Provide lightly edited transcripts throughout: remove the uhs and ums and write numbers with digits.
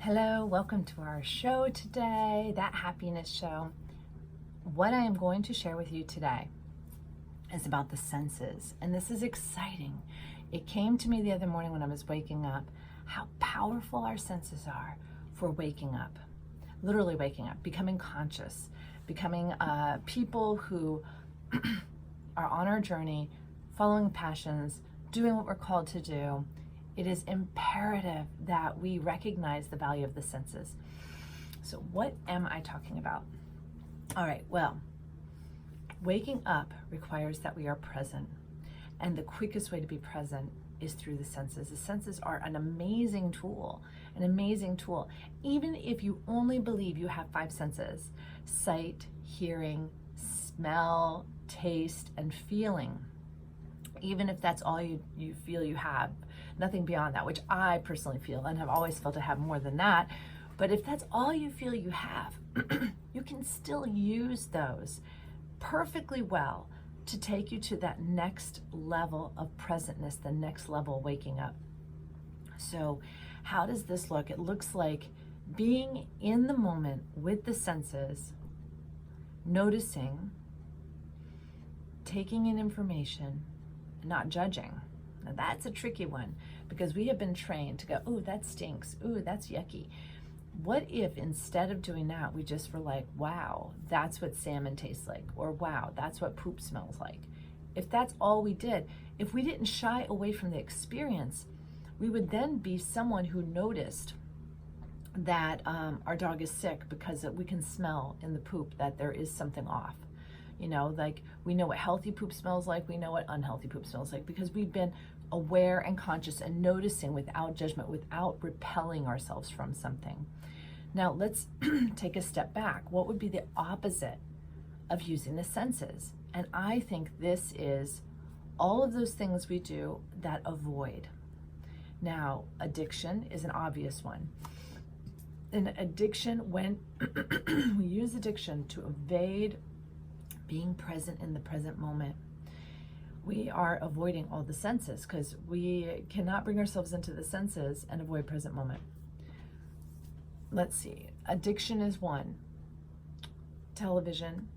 Hello, welcome to our show today, That Happiness Show. What I am going to share with you today is about the senses, and this is exciting. It came to me the other morning when I was waking up, how powerful our senses are for waking up, literally waking up, becoming conscious, becoming people who are on our journey, following passions, doing what we're called to do. It is imperative that we recognize the value of the senses. So what am I talking about? All right, well, waking up requires that we are present. And the quickest way to be present is through the senses. The senses are an amazing tool, Even if you only believe you have five senses: sight, hearing, smell, taste, and feeling. Even if that's all you feel you have, nothing beyond that, which I personally feel and have always felt to have more than that. But if that's all you feel you have, you can still use those perfectly well to take you to that next level of presentness, the next level of waking up. So how does this look? It looks like being in the moment with the senses, noticing, taking in information, not judging. Now that's a tricky one because we have been trained to go, ooh, that stinks. Ooh, that's yucky. What if instead of doing that, we just were like, wow, that's what salmon tastes like, or wow, that's what poop smells like. If that's all we did, if we didn't shy away from the experience, we would then be someone who noticed that our dog is sick because we can smell in the poop that there is something off. You know, like we know what healthy poop smells like, we know what unhealthy poop smells like, because we've been aware and conscious and noticing without judgment, without repelling ourselves from something. Now let's take a step back. What would be the opposite of using the senses? And I think this is all of those things we do that avoid. Now, addiction is an obvious one. An addiction, when we use addiction to evade being present in the present moment, we are avoiding all the senses, because we cannot bring ourselves into the senses and avoid present moment. Let's see, addiction is one. Television,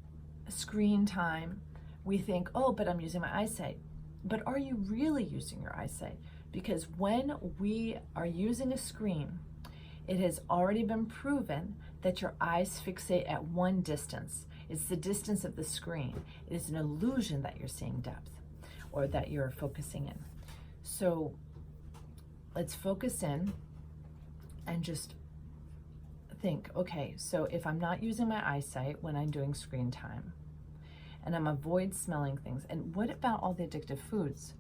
screen time. We think, oh, but I'm using my eyesight. But are you really using your eyesight? Because when we are using a screen, it has already been proven that your eyes fixate at one distance. It's the distance of the screen. It is an illusion that you're seeing depth or that you're focusing in. So let's focus in and just think, okay, so if I'm not using my eyesight when I'm doing screen time, and I'm avoid smelling things, and what about all the addictive foods?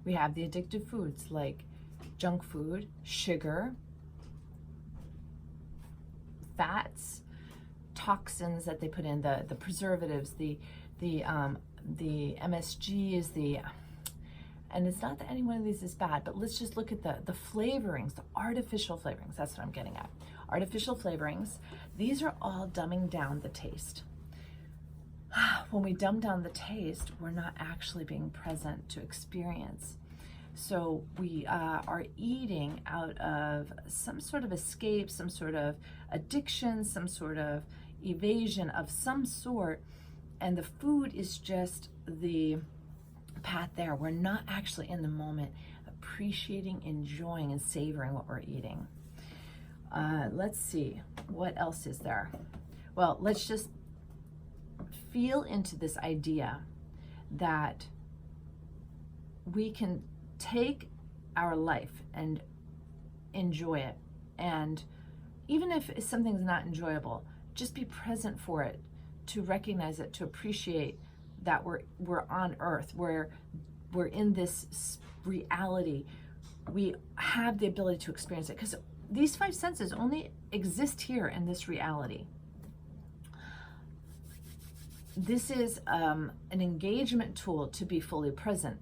We have the addictive foods like junk food, sugar, fats, toxins that they put in, the preservatives, the MSGs, and it's not that any one of these is bad, but let's just look at the flavorings, the artificial flavorings. That's what I'm getting at. Artificial flavorings. These are all dumbing down the taste. When we dumb down the taste, we're not actually being present to experience. So we are eating out of some sort of escape, some sort of addiction, some sort of evasion of some sort, and the food is just the path there. We're not actually in the moment appreciating, enjoying, and savoring what we're eating. Let's see, what else is there? Well, let's just feel into this idea that we can take our life and enjoy it. And even if something's not enjoyable, just be present for it, to recognize it, to appreciate that we're on earth, we're in this reality. We have the ability to experience it, because these five senses only exist here in this reality. This is an engagement tool to be fully present.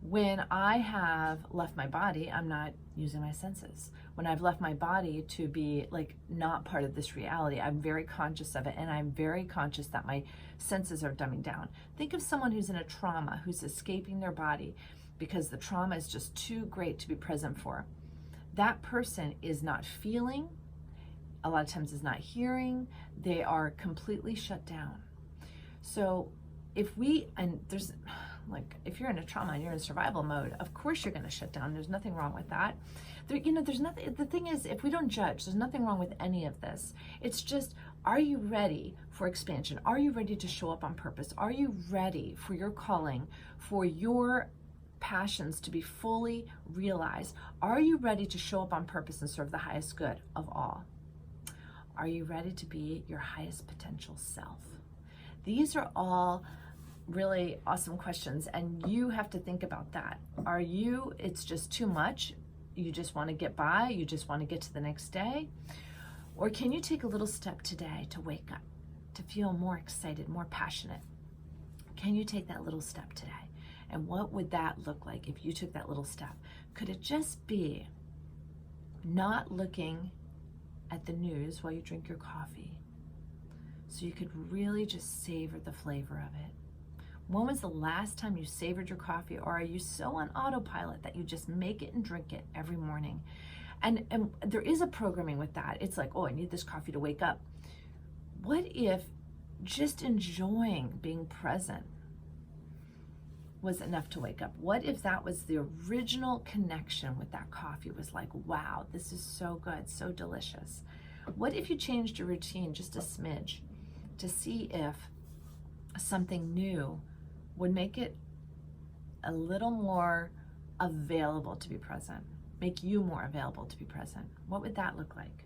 When I have left my body, I'm not using my senses. When I've left my body to be like not part of this reality, I'm very conscious of it, and I'm very conscious that my senses are dumbing down. Think of someone who's in a trauma, who's escaping their body because the trauma is just too great to be present for. that person is not feeling, a lot of times is not hearing, they are completely shut down. So if you're in a trauma and you're in survival mode, of course you're going to shut down. There's nothing wrong with that. There's nothing. The thing is, if we don't judge, there's nothing wrong with any of this. It's just, are you ready for expansion? Are you ready to show up on purpose? Are you ready for your calling, for your passions to be fully realized? Are you ready to show up on purpose and serve the highest good of all? Are you ready to be your highest potential self? These are all really awesome questions, and you have to think about that. It's just too much, you just want to get by, you just want to get to the next day? Or can you take a little step today to wake up, to feel more excited, more passionate? Can you take that little step today? And what would that look like if you took that little step? Could it just be not looking at the news while you drink your coffee, so you could really just savor the flavor of it? When was the last time you savored your coffee? Or are you so on autopilot that you just make it and drink it every morning? And there is a programming with that. It's like, oh, I need this coffee to wake up. What if just enjoying being present was enough to wake up? What if that was the original connection with that coffee, was like, wow, this is so good, so delicious? What if you changed your routine just a smidge to see if something new would make it a little more available to be present, make you more available to be present? What would that look like?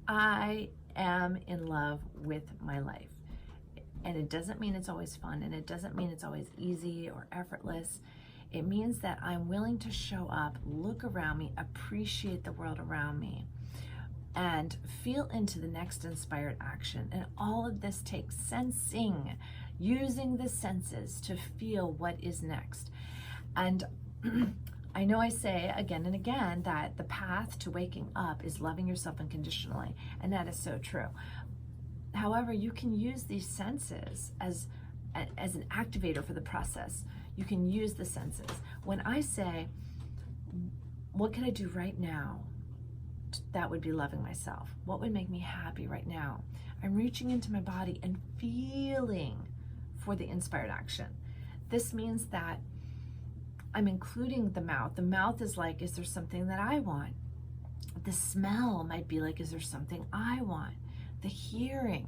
I am in love with my life. And it doesn't mean it's always fun, and it doesn't mean it's always easy or effortless. It means that I'm willing to show up, look around me, appreciate the world around me, and feel into the next inspired action. And all of this takes sensing, using the senses to feel what is next. And I know I say again and again that the path to waking up is loving yourself unconditionally, and that is so true. However, you can use these senses as an activator for the process. You can use the senses. When I say, what can I do right now? That would be loving myself. What would make me happy right now? I'm reaching into my body and feeling for the inspired action. This means that I'm including the mouth. The mouth is like, is there something that I want? The smell might be like, is there something I want? The hearing,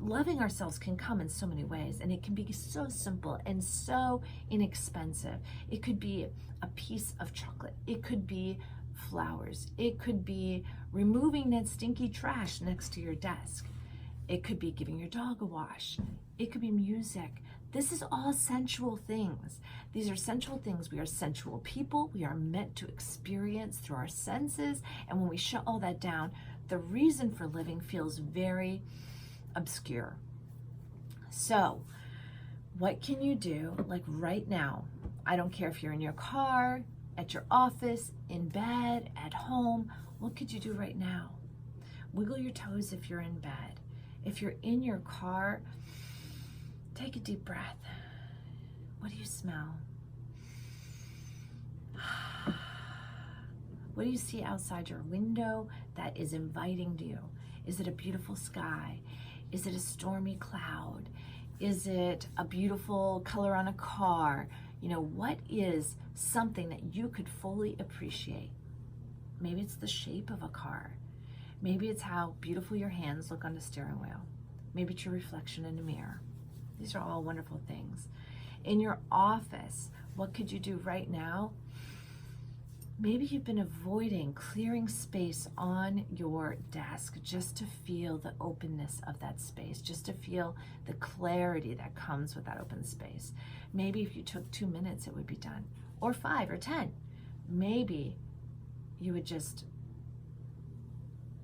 loving ourselves can come in so many ways, and it can be so simple and so inexpensive. It could be a piece of chocolate. It could be flowers. It could be removing that stinky trash next to your desk. It could be giving your dog a wash. It could be music. This is all sensual things. These are sensual things. We are sensual people. We are meant to experience through our senses. And when we shut all that down, the reason for living feels very obscure. So, what can you do, like right now? I don't care if you're in your car, at your office, in bed, at home. What could you do right now? Wiggle your toes if you're in bed. If you're in your car, take a deep breath. What do you smell? What do you see outside your window that is inviting you? Is it a beautiful sky? Is it a stormy cloud? Is it a beautiful color on a car? What is something that you could fully appreciate? Maybe it's the shape of a car. Maybe it's how beautiful your hands look on the steering wheel. Maybe it's your reflection in a mirror. These are all wonderful things. In your office, what could you do right now? Maybe you've been avoiding clearing space on your desk just to feel the openness of that space, just to feel the clarity that comes with that open space. Maybe if you took 2 minutes, it would be done, or 5 or 10. Maybe you would just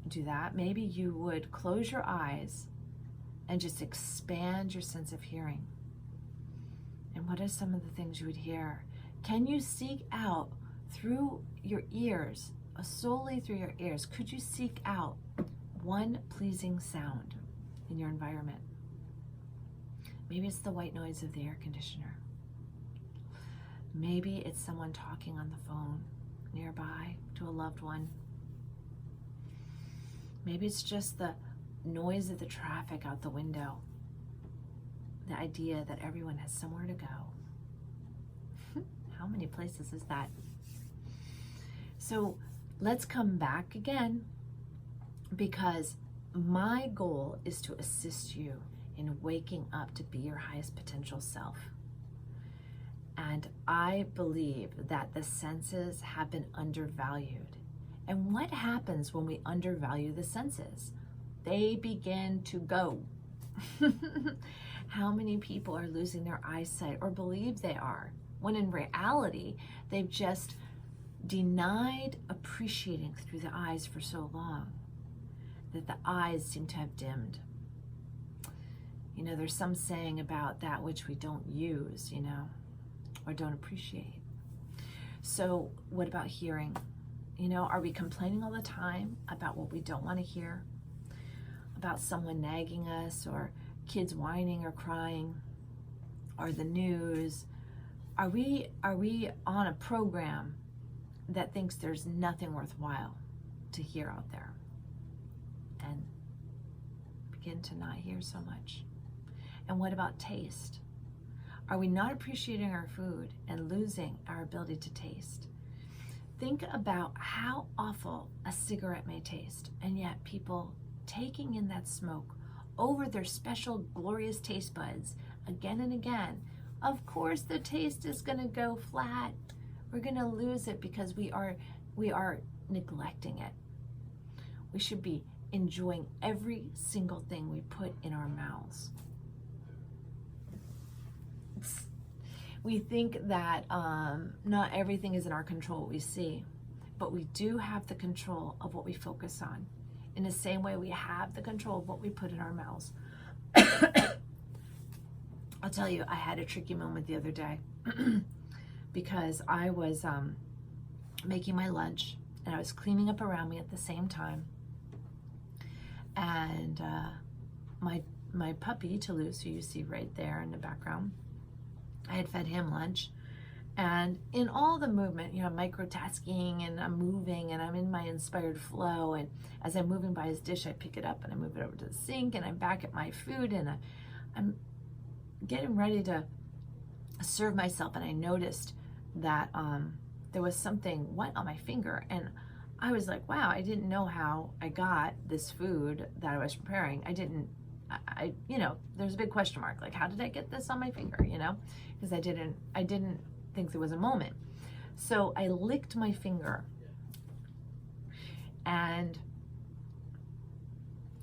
do that. Maybe you would close your eyes and just expand your sense of hearing. And what are some of the things you would hear? Can you seek out through your ears, solely through your ears, could you seek out one pleasing sound in your environment? Maybe it's the white noise of the air conditioner. Maybe it's someone talking on the phone nearby to a loved one. Maybe it's just the noise of the traffic out the window. The idea that everyone has somewhere to go. How many places is that? So let's come back again, because my goal is to assist you in waking up to be your highest potential self. And I believe that the senses have been undervalued. And what happens when we undervalue the senses? They begin to go. How many people are losing their eyesight or believe they are, when in reality, they've just denied appreciating through the eyes for so long that the eyes seem to have dimmed. You know, there's some saying about that which we don't use, you know, or don't appreciate. So what about hearing? You know, are we complaining all the time about what we don't want to hear? About someone nagging us, or kids whining or crying, or the news? Are we on a program that thinks there's nothing worthwhile to hear out there, and begin to not hear so much? And what about taste? Are we not appreciating our food and losing our ability to taste? Think about how awful a cigarette may taste, and yet people taking in that smoke over their special glorious taste buds again and again. Of course the taste is going to go flat. We're going to lose it because we are neglecting it. We should be enjoying every single thing we put in our mouths. We think that not everything is in our control, what we see, but we do have the control of what we focus on. In the same way we have the control of what we put in our mouths. I'll tell you, I had a tricky moment the other day because I was making my lunch and I was cleaning up around me at the same time. And my puppy, Toulouse, who you see right there in the background, I had fed him lunch. And in all the movement, you know, microtasking, and I'm moving and I'm in my inspired flow. And as I'm moving by his dish, I pick it up and I move it over to the sink, and I'm back at my food, and I'm getting ready to serve myself. And I noticed that there was something wet on my finger. And I was like, wow, I didn't know how I got this food that I was preparing. I you know, there's a big question mark. Like, how did I get this on my finger, you know? Because I didn't think there was a moment. So I licked my finger, and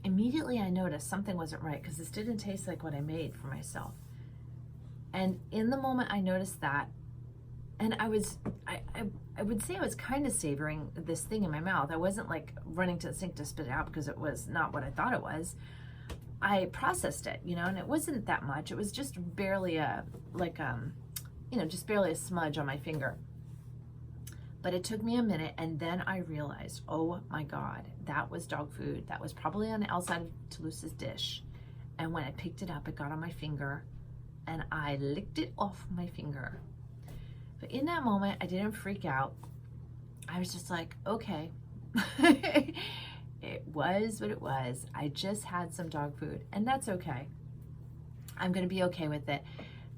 immediately I noticed something wasn't right, because this didn't taste like what I made for myself. And in the moment I noticed that, and I would say I was kind of savoring this thing in my mouth. I wasn't like running to the sink to spit it out, because it was not what I thought it was. I processed it, you know, and it wasn't that much. It was just barely just barely a smudge on my finger. But it took me a minute, and then I realized, oh my God, that was dog food. That was probably on the outside of Toulouse's dish. And when I picked it up, it got on my finger, and I licked it off my finger. But in that moment, I didn't freak out. I was just like, okay. It was what it was. I just had some dog food, and that's okay. I'm going to be okay with it.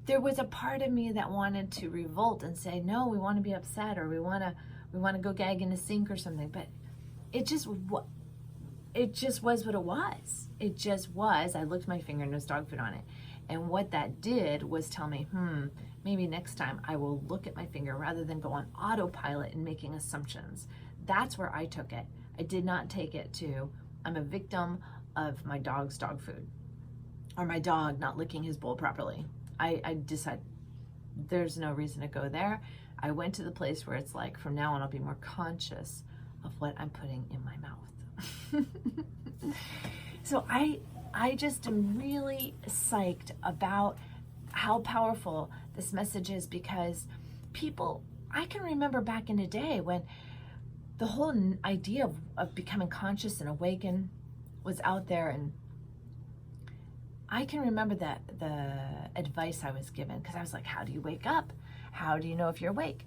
There was a part of me that wanted to revolt and say, no, we want to be upset, or we want to go gag in the sink or something. But it just was what it was. It just was. I looked at my finger and there's dog food on it. And what that did was tell me, maybe next time I will look at my finger rather than go on autopilot and making assumptions. That's where I took it. I did not take it to, I'm a victim of my dog's dog food, or my dog not licking his bowl properly. I decided there's no reason to go there. I went to the place where it's like, from now on, I'll be more conscious of what I'm putting in my mouth. So I just am really psyched about how powerful this message is, because people, I can remember back in the day when the whole idea of becoming conscious and awakened was out there, and I can remember that the advice I was given, because I was like, how do you wake up? How do you know if you're awake?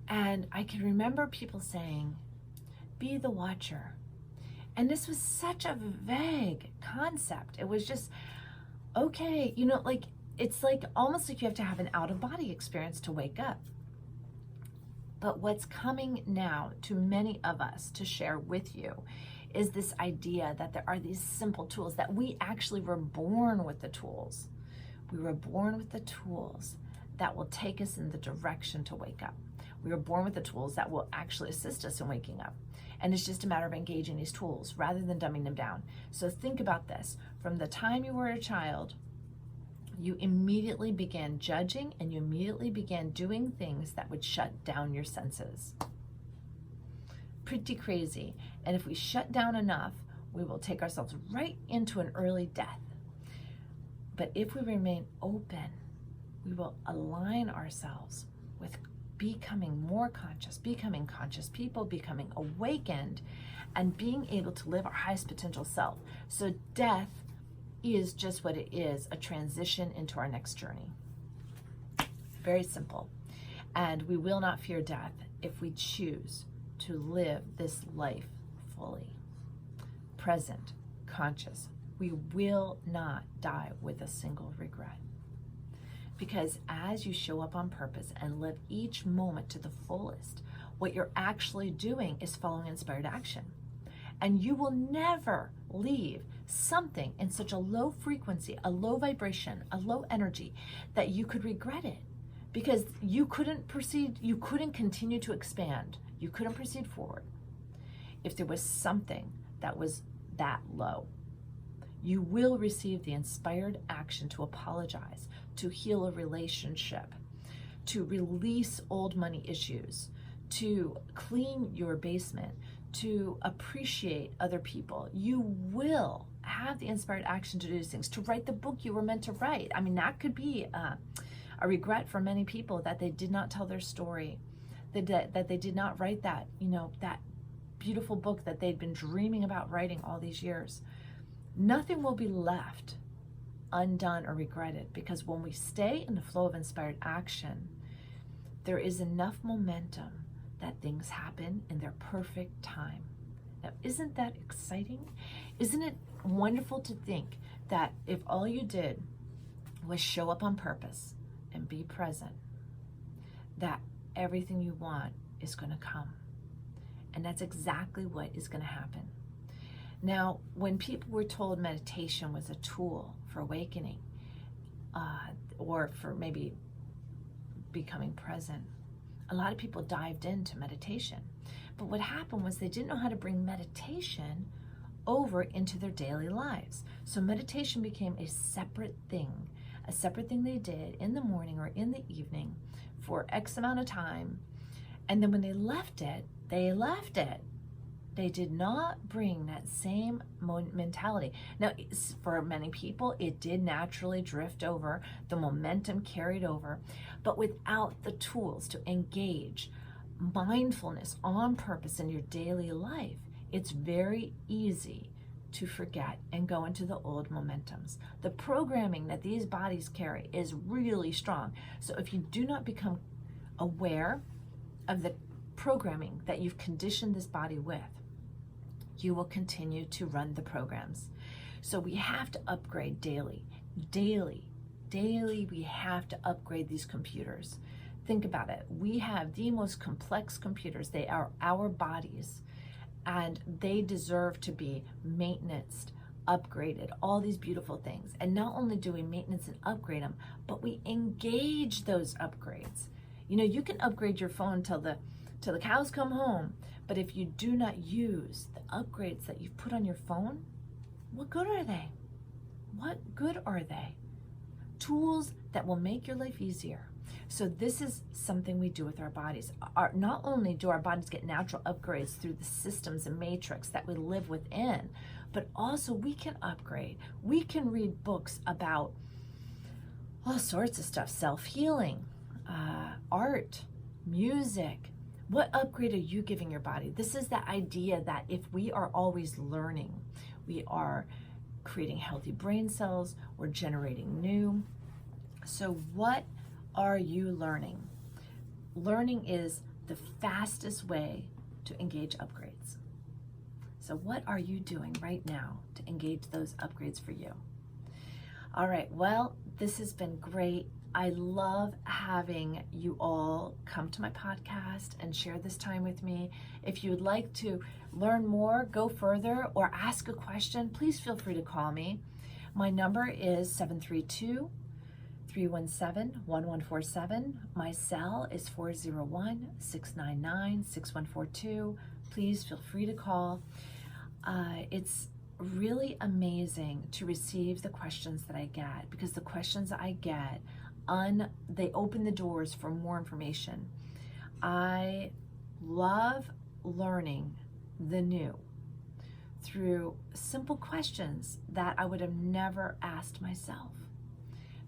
And I can remember people saying, be the watcher. And this was such a vague concept. It was just, okay, like, it's like almost like you have to have an out-of-body experience to wake up. But what's coming now to many of us to share with you is this idea that there are these simple tools, that we actually were born with the tools. We were born with the tools that will take us in the direction to wake up. We were born with the tools that will actually assist us in waking up. And it's just a matter of engaging these tools rather than dumbing them down. So think about this. From the time you were a child, you immediately began judging and you immediately began doing things that would shut down your senses. Pretty crazy. And if we shut down enough, we will take ourselves right into an early death. But if we remain open, we will align ourselves with becoming more conscious, becoming conscious people, becoming awakened, and being able to live our highest potential self. So death is just what it is, a transition into our next journey. Very simple. And we will not fear death if we choose to live this life fully. Present, conscious. We will not die with a single regret. Because as you show up on purpose and live each moment to the fullest, what you're actually doing is following inspired action. And you will never leave something in such a low frequency, a low vibration, a low energy that you could regret it. Because you couldn't proceed, you couldn't continue to expand, you couldn't proceed forward if there was something that was that low. You will receive the inspired action to apologize, to heal a relationship, to release old money issues, to clean your basement, to appreciate other people. You will have the inspired action to do these things, to write the book you were meant to write. I mean, that could be a regret for many people that they did not tell their story, that they did not write that, that beautiful book that they'd been dreaming about writing all these years. Nothing will be left undone or regretted, because when we stay in the flow of inspired action, there is enough momentum that things happen in their perfect time. Now, isn't that exciting? Isn't it wonderful to think that if all you did was show up on purpose and be present, that everything you want is going to come? And that's exactly what is going to happen. Now, when people were told meditation was a tool for awakening, or for maybe becoming present, a lot of people dived into meditation. But what happened was they didn't know how to bring meditation over into their daily lives. So meditation became a separate thing they did in the morning or in the evening for X amount of time. And then when they left it, they left it. They did not bring that same mentality. Now, for many people, it did naturally drift over. The momentum carried over. But without the tools to engage mindfulness on purpose in your daily life, it's very easy to forget and go into the old momentums. The programming that these bodies carry is really strong. So if you do not become aware of the programming that you've conditioned this body with, you will continue to run the programs. So we have to upgrade daily, we have to upgrade these computers. Think about it. We have the most complex computers. They are our bodies, and they deserve to be maintained, upgraded, all these beautiful things. And not only do we maintenance and upgrade them, but we engage those upgrades. You can upgrade your phone till the cows come home, but if you do not use the upgrades that you've put on your phone, what good are they? What good are they? Tools that will make your life easier. So this is something we do with our bodies. Not only do our bodies get natural upgrades through the systems and matrix that we live within, but also we can upgrade. We can read books about all sorts of stuff, self-healing, art, music. What upgrade are you giving your body? This is the idea that if we are always learning, we are creating healthy brain cells, we're generating new. So what are you learning? Learning is the fastest way to engage upgrades. So what are you doing right now to engage those upgrades for you? All right, well, this has been great. I love having you all come to my podcast and share this time with me. If you would like to learn more, go further, or ask a question, please feel free to call me. My number is 732-317-1147. My cell is 401-699-6142. Please feel free to call. It's really amazing to receive the questions that I get, because the questions I get, they open the doors for more information. I love learning the new through simple questions that I would have never asked myself.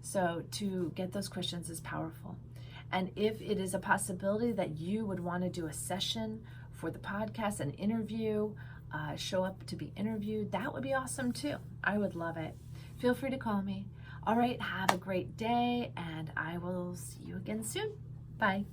So to get those questions is powerful. And if it is a possibility that you would want to do a session for the podcast, an interview, show up to be interviewed, that would be awesome too. I would love it. Feel free to call me. All right, have a great day, and I will see you again soon. Bye.